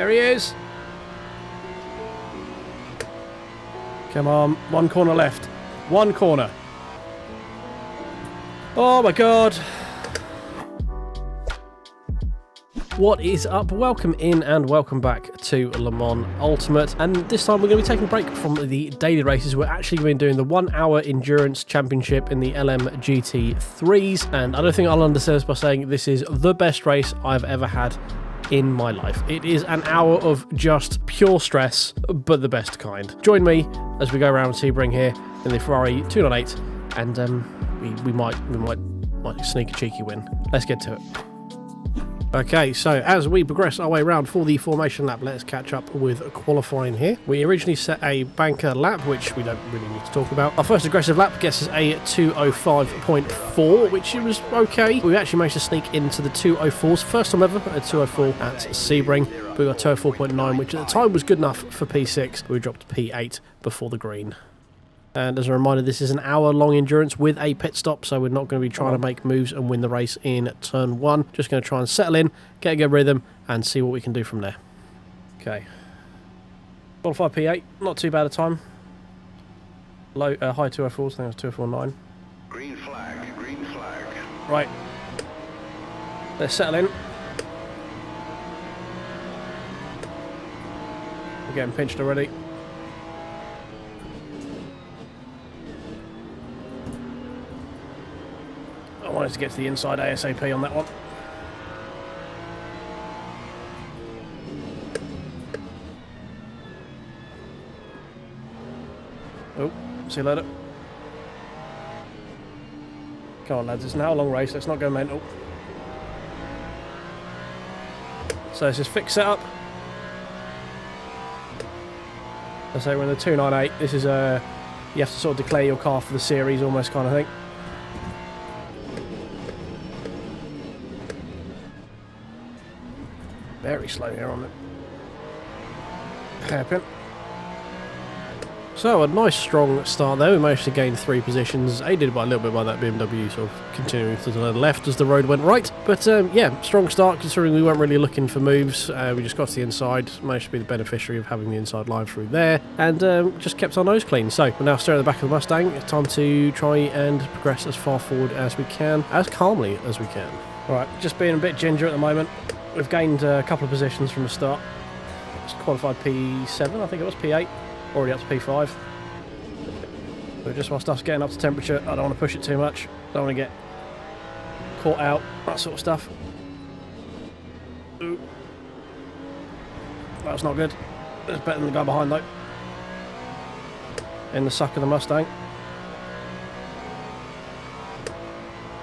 There he is. Come on, one corner left. One corner. Oh my god. What is up? Welcome in and welcome back to Le Mans Ultimate, and this time we're going to be taking a break from the daily races. We're actually going to be doing the 1 hour endurance championship in the LM GT3s, and I don't think I'll undersell this by saying this is the best race I've ever had in my life. It is an hour of just pure stress, but the best kind. Join me as we go around Sebring here in the Ferrari 298, and we might sneak a cheeky win. Let's get to it. Okay, so as we progress our way around for the formation lap, let's catch up with qualifying here. We originally set a banker lap, which we don't really need to talk about. Our first aggressive lap gets us a 2:05.4, which was okay. We actually managed to sneak into the 2:04s, first time ever at 2:04 at Sebring. We got 2:04.9, which at the time was good enough for P6. We dropped to P8 before the green. And as a reminder, this is an hour-long endurance with a pit stop, so we're not going to be trying to make moves and win the race in turn 1. Just going to try and settle in, get a good rhythm, and see what we can do from there. Okay. Qualified P8, not too bad a time. Low, high 2:04s, I think it was 2:04.9. Green flag, green flag. Right. Let's settle in. We're getting pinched already. I wanted to get to the inside ASAP on that one. Oh, see you later. Come on lads, it's an hour-long race, let's not go mental. So this is fixed setup. Let's say we're in the 298. This is you have to sort of declare your car for the series almost kind of thing. Very slow here on it. Hairpin. So a nice strong start there. We managed to gain 3 positions, aided by a little bit by that BMW sort of continuing to the left as the road went right. But yeah, strong start considering we weren't really looking for moves. We just got to the inside, managed to be the beneficiary of having the inside line through there, and just kept our nose clean. So we're now staring at the back of the Mustang. It's time to try and progress as far forward as we can, as calmly as we can. Alright, just being a bit ginger at the moment. We've gained a couple of positions from the start. It's qualified P7, I think it was, P8. Already up to P5. But just whilst us getting up to temperature, I don't want to push it too much. Don't want to get caught out, that sort of stuff. Ooh. That's not good. It's better than the guy behind though. In the suck of the Mustang.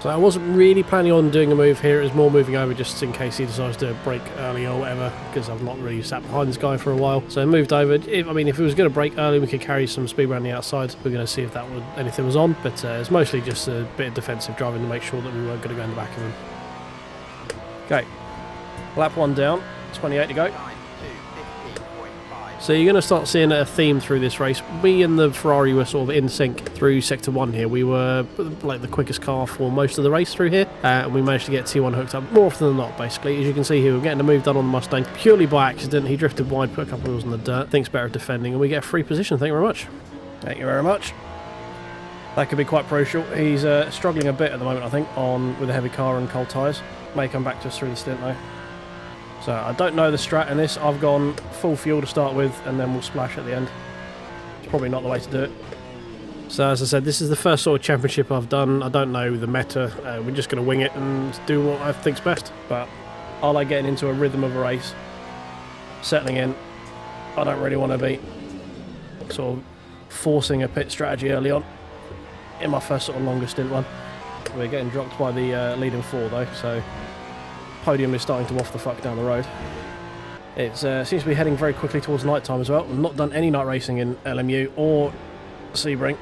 So I wasn't really planning on doing a move here, it was more moving over just in case he decides to brake early or whatever, because I've not really sat behind this guy for a while. So I moved over. If it was going to brake early, we could carry some speed around the outside. We're going to see if anything was on, but it's mostly just a bit of defensive driving to make sure that we weren't going to go in the back of him. Okay, lap 1 down, 28 to go. So you're going to start seeing a theme through this race. We and the Ferrari were sort of in sync through Sector 1 here. We were like the quickest car for most of the race through here, and we managed to get T1 hooked up more often than not, basically. As you can see here, we're getting a move done on the Mustang purely by accident. He drifted wide, put a couple of wheels in the dirt, thinks better of defending, and we get a free position. Thank you very much. Thank you very much. That could be quite crucial. He's struggling a bit at the moment, I think, with a heavy car and cold tyres. May come back to us through the stint though. So I don't know the strat in this. I've gone full fuel to start with, and then we'll splash at the end. It's probably not the way to do it. So as I said, this is the first sort of championship I've done. I don't know the meta. We're just going to wing it and do what I think's best. But I like getting into a rhythm of a race, settling in. I don't really want to be sort of forcing a pit strategy early on in my first sort of longest stint one. We're getting dropped by the leading 4 though, so podium is starting to waft the fuck down the road. It seems to be heading very quickly towards night time as well. I've not done any night racing in LMU or Sebring.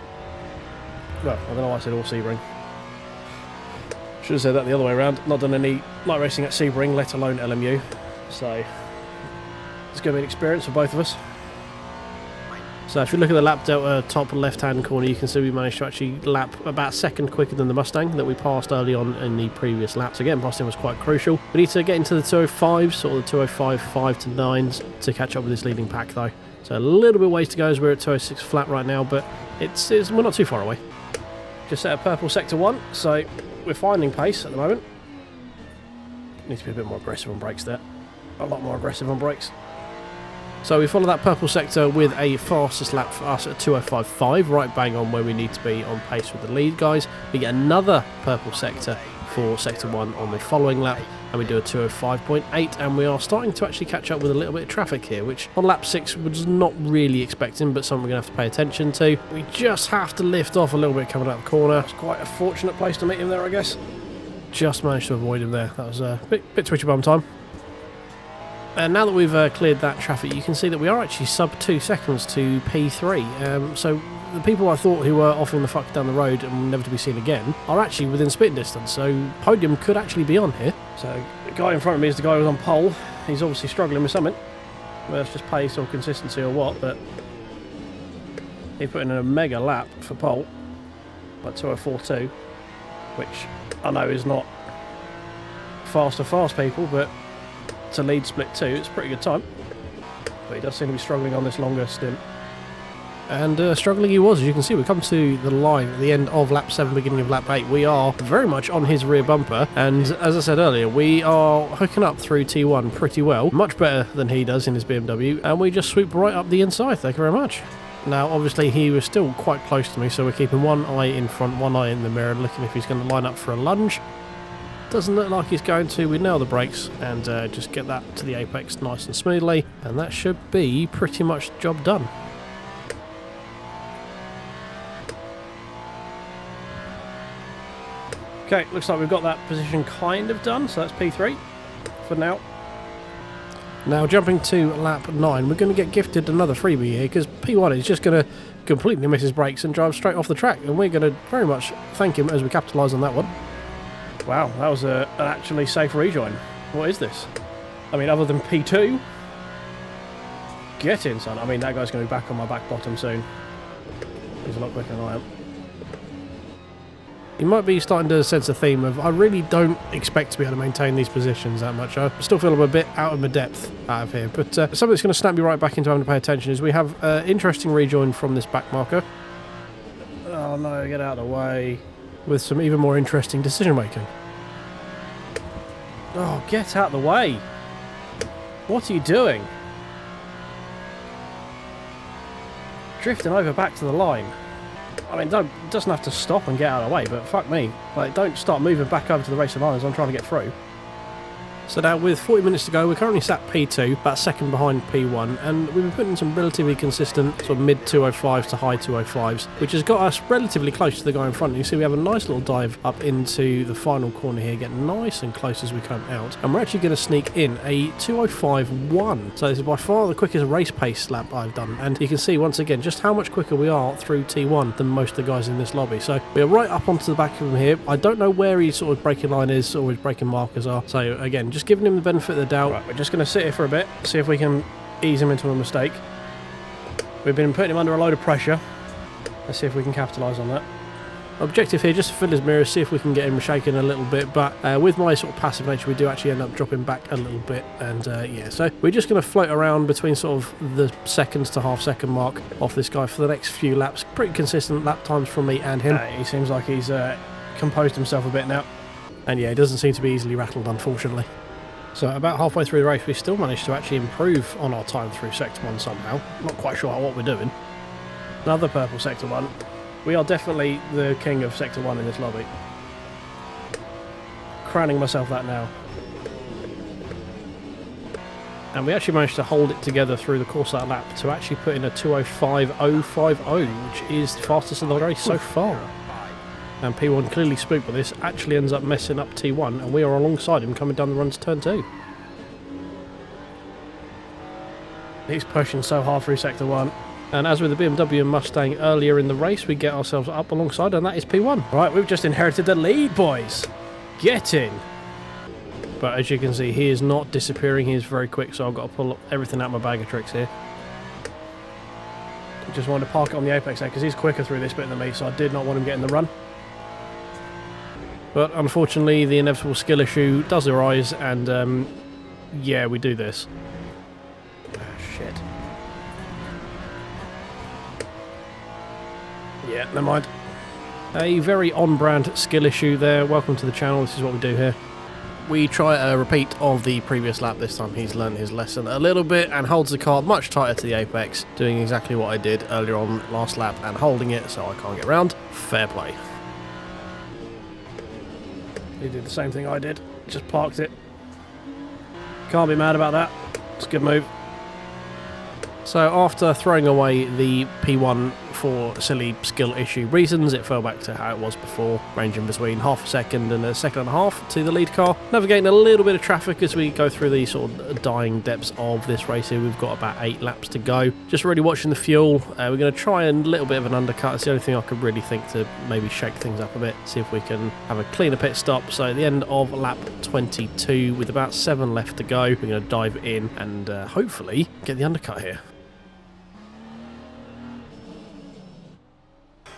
Well, I don't know why I said or Sebring. Should have said that the other way around. Not done any night racing at Sebring, let alone LMU. So it's going to be an experience for both of us. So if you look at the lap delta top left hand corner, you can see we managed to actually lap about a second quicker than the Mustang that we passed early on in the previous lap. So getting past him was quite crucial. We need to get into the 205s or the 205 5 to 9s to catch up with this leading pack though. So a little bit ways to go as we're at 206 flat right now, but we're not too far away. Just set a purple sector 1, so we're finding pace at the moment. Need to be a bit more aggressive on brakes there. A lot more aggressive on brakes. So we follow that purple sector with a fastest lap for us at 205.5, right bang on where we need to be on pace with the lead guys. We get another purple sector for sector 1 on the following lap, and we do a 205.8, and we are starting to actually catch up with a little bit of traffic here, which on lap 6 was not really expecting, but something we're going to have to pay attention to. We just have to lift off a little bit coming out the corner. It's quite a fortunate place to meet him there, I guess. Just managed to avoid him there. That was a bit twitchy bum time. And now that we've cleared that traffic, you can see that we are actually sub 2 seconds to P3. So the people I thought who were offing the fuck down the road and never to be seen again are actually within spitting distance. So podium could actually be on here. So the guy in front of me is the guy who was on pole. He's obviously struggling with something. Whether it's just pace or consistency or what, but he put in a mega lap for pole, like 204.2, which I know is not fast people, but to lead split 2, it's a pretty good time. But he does seem to be struggling on this longer stint. And struggling he was, as you can see. We come to the line at the end of lap 7, beginning of lap 8. We are very much on his rear bumper, and as I said earlier, we are hooking up through T1 pretty well, much better than he does in his BMW, and we just swoop right up the inside. Thank you very much. Now obviously he was still quite close to me, so we're keeping one eye in front, one eye in the mirror, looking if he's going to line up for a lunge. Doesn't look like he's going to. We nail the brakes and just get that to the apex nice and smoothly, and that should be pretty much the job done. Okay, looks like we've got that position kind of done, so that's P3 for now. Now jumping to lap 9, we're going to get gifted another freebie here, because P1 is just going to completely miss his brakes and drive straight off the track, and we're going to very much thank him as we capitalise on that one. Wow, that was an actually safe rejoin. What is this? I mean, other than P2? Get in, son. I mean, that guy's going to be back on my back bottom soon. He's a lot quicker than I am. You might be starting to sense a theme of I really don't expect to be able to maintain these positions that much. I still feel I'm a bit out of my depth out of here. But something that's going to snap me right back into having to pay attention is we have an interesting rejoin from this back marker. Oh no, get out of the way. With some even more interesting decision making. Oh, get out of the way. What are you doing? Drifting over back to the line. I mean, doesn't have to stop and get out of the way, but fuck me. Like, don't start moving back over to the racing line as I'm trying to get through. So now with 40 minutes to go, we're currently sat P2, about second behind P1, and we've been putting some relatively consistent sort of mid 205s to high 205s, which has got us relatively close to the guy in front. You see we have a nice little dive up into the final corner here, getting nice and close as we come out, and we're actually going to sneak in a 205.1. So this is by far the quickest race pace lap I've done, and you can see once again just how much quicker we are through T1 than most of the guys in this lobby. So we're right up onto the back of him here. I don't know where his sort of braking line is or his braking markers are, so again, just giving him the benefit of the doubt. Right, we're just going to sit here for a bit, see if we can ease him into a mistake. We've been putting him under a load of pressure. Let's see if we can capitalise on that. Objective here, just to fill his mirrors, see if we can get him shaking a little bit, but with my sort of passive nature, we do actually end up dropping back a little bit, and yeah, so we're just going to float around between sort of the seconds to half second mark off this guy for the next few laps. Pretty consistent lap times from me and him. He seems like he's composed himself a bit now, and yeah, he doesn't seem to be easily rattled, unfortunately. So about halfway through the race, we still managed to actually improve on our time through Sector 1 somehow. Not quite sure what we're doing. Another purple Sector 1. We are definitely the king of Sector 1 in this lobby. Crowning myself that now. And we actually managed to hold it together through the course of that lap to actually put in a 205.050, which is the fastest in the race so far. And P1 clearly spooked by this, actually ends up messing up T1, and we are alongside him coming down the run to turn 2. He's pushing so hard through Sector 1. And as with the BMW and Mustang earlier in the race, we get ourselves up alongside, and that is P1. Right, we've just inherited the lead, boys. Get in. But as you can see, he is not disappearing. He is very quick, so I've got to pull everything out of my bag of tricks here. Just wanted to park it on the apex there because he's quicker through this bit than me, so I did not want him getting the run. But unfortunately, the inevitable skill issue does arise, and yeah, we do this. Oh, shit. Yeah, never mind. A very on-brand skill issue there. Welcome to the channel. This is what we do here. We try a repeat of the previous lap. This time he's learned his lesson a little bit and holds the car much tighter to the apex, doing exactly what I did earlier on last lap and holding it so I can't get round. Fair play. He did the same thing I did, just parked it. Can't be mad about that. It's a good move. So after throwing away the P1 for silly skill issue reasons, it fell back to how it was before, ranging between half a second and a second and a half to the lead car. Navigating a little bit of traffic as we go through the sort of dying depths of this race here. We've got about 8 laps to go. Just really watching the fuel. We're going to try a little bit of an undercut. It's the only thing I could really think to maybe shake things up a bit, see if we can have a cleaner pit stop. So at the end of lap 22, with about 7 left to go, we're going to dive in and hopefully get the undercut here.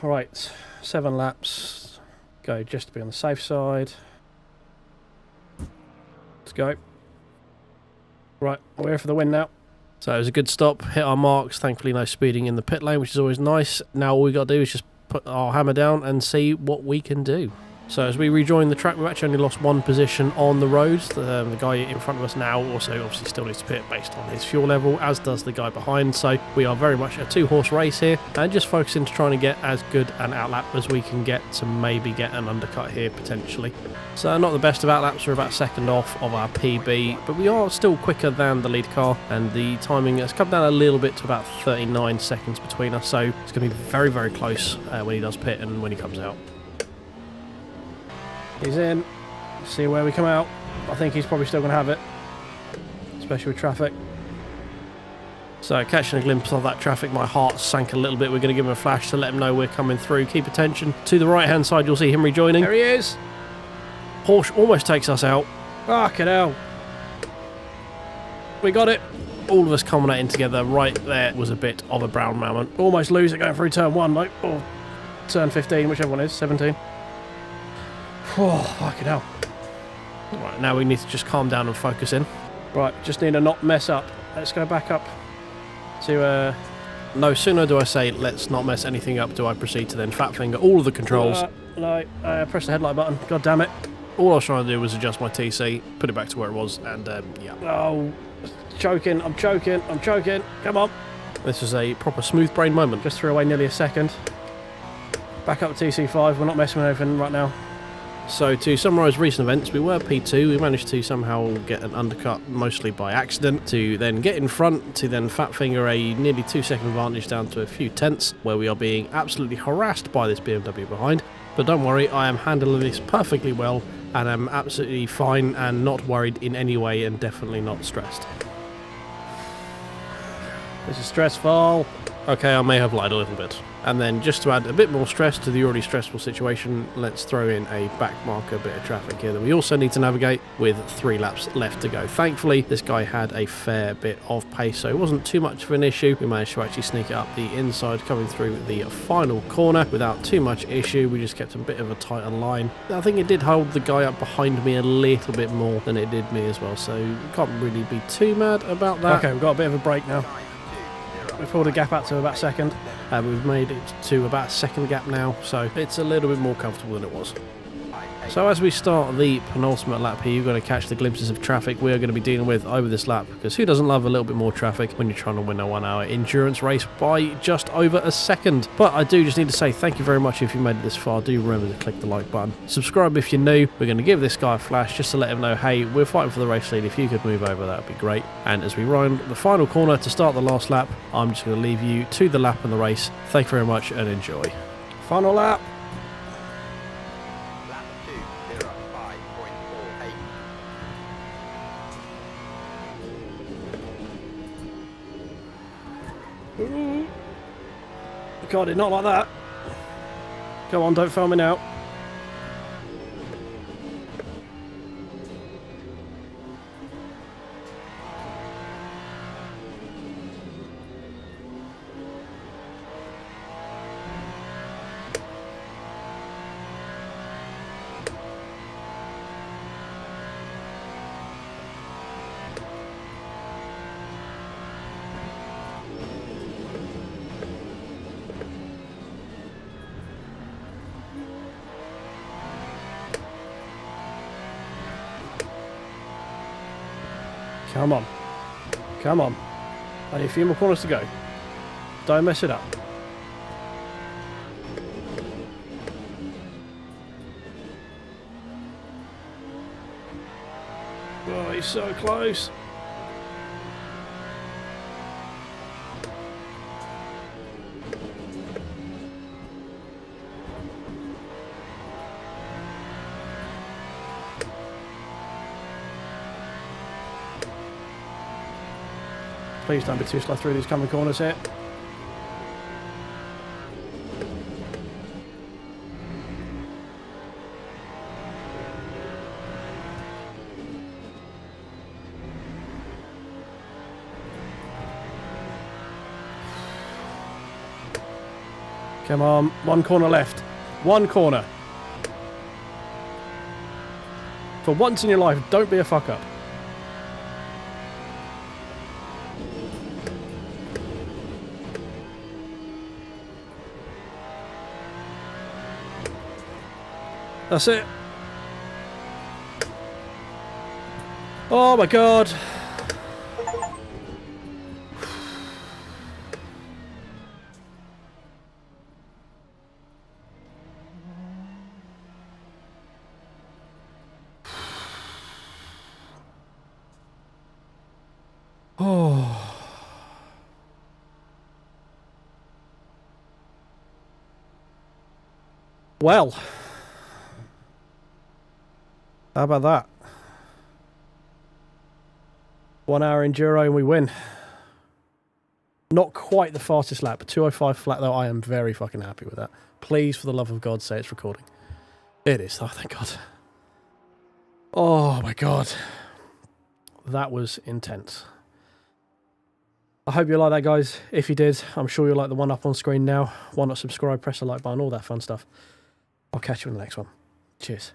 Right, 7 laps, go just to be on the safe side. Let's go. Right, we're here for the win now. So it was a good stop, hit our marks, thankfully no speeding in the pit lane, which is always nice. Now all we got to do is just put our hammer down and see what we can do. So as we rejoin the track, we've actually only lost 1 position on the roads. The guy in front of us now also obviously still needs to pit based on his fuel level, as does the guy behind. So we are very much a 2-horse race here and just focusing to trying to get as good an outlap as we can get to maybe get an undercut here potentially. So not the best of outlaps, we're about second off of our PB, but we are still quicker than the lead car, and the timing has come down a little bit to about 39 seconds between us. So it's going to be very, very close when he does pit and when he comes out. He's in. See where we come out. I think he's probably still going to have it, especially with traffic. So catching a glimpse of that traffic, my heart sank a little bit. We're going to give him a flash to let him know we're coming through. Keep attention. To the right hand side, you'll see him rejoining. There he is. Porsche almost takes us out. Fucking hell. We got it. All of us culminating together right there was a bit of a brown moment. Almost lose it going through turn 1, like, or turn 15, whichever one is, 17. Oh, fucking hell. Right, now we need to just calm down and focus in. Right, just need to not mess up. Let's go back up to... No sooner do I say, let's not mess anything up, do I proceed to then fat finger all of the controls. No, press the headlight button. God damn it. All I was trying to do was adjust my TC, put it back to where it was, and yeah. Oh, choking, I'm choking. Come on. This was a proper smooth brain moment. Just threw away nearly a second. Back up to TC5, we're not messing with anything right now. So to summarise recent events, we were P2, we managed to somehow get an undercut, mostly by accident, to then get in front, to then fat finger a nearly 2-second advantage down to a few tenths, where we are being absolutely harassed by this BMW behind. But don't worry, I am handling this perfectly well, and I'm absolutely fine and not worried in any way, and definitely not stressed. This is stressful. Okay, I may have lied a little bit. And then just to add a bit more stress to the already stressful situation, let's throw in a back marker bit of traffic here that we also need to navigate with 3 laps left to go. Thankfully, this guy had a fair bit of pace, so it wasn't too much of an issue. We managed to actually sneak it up the inside, coming through the final corner without too much issue. We just kept a bit of a tighter line. I think it did hold the guy up behind me a little bit more than it did me as well, so can't really be too mad about that. Okay, we've got a bit of a break now. We've pulled a gap out to about second. We've made it to about a second gap now, so it's a little bit more comfortable than it was. So as we start the penultimate lap here, you've got to catch the glimpses of traffic we are going to be dealing with over this lap, because who doesn't love a little bit more traffic when you're trying to win a 1-hour endurance race by just over a second. But I do just need to say thank you very much if you made it this far. Do remember to click the like button. Subscribe if you're new. We're going to give this guy a flash just to let him know, hey, we're fighting for the race lead. If you could move over, that would be great. And as we round the final corner to start the last lap, I'm just going to leave you to the lap and the race. Thank you very much and enjoy. Final lap. God, it's not like that. Go on, don't film me now. Come on. Come on. Only a few more corners to go. Don't mess it up. Oh, he's so close. Please don't be too slow through these coming corners here. Come on, one corner left. One corner. For once in your life, don't be a fuck up. That's it. Oh my god. Oh. Well. How about that? 1 hour enduro and we win. Not quite the fastest lap, but 2:05 flat though. I am very fucking happy with that. Please, for the love of God, say it's recording. It is. Oh, thank God. Oh my God. That was intense. I hope you like that, guys. If you did, I'm sure you'll like the one up on screen now. Why not subscribe, press the like button, all that fun stuff. I'll catch you in the next one. Cheers.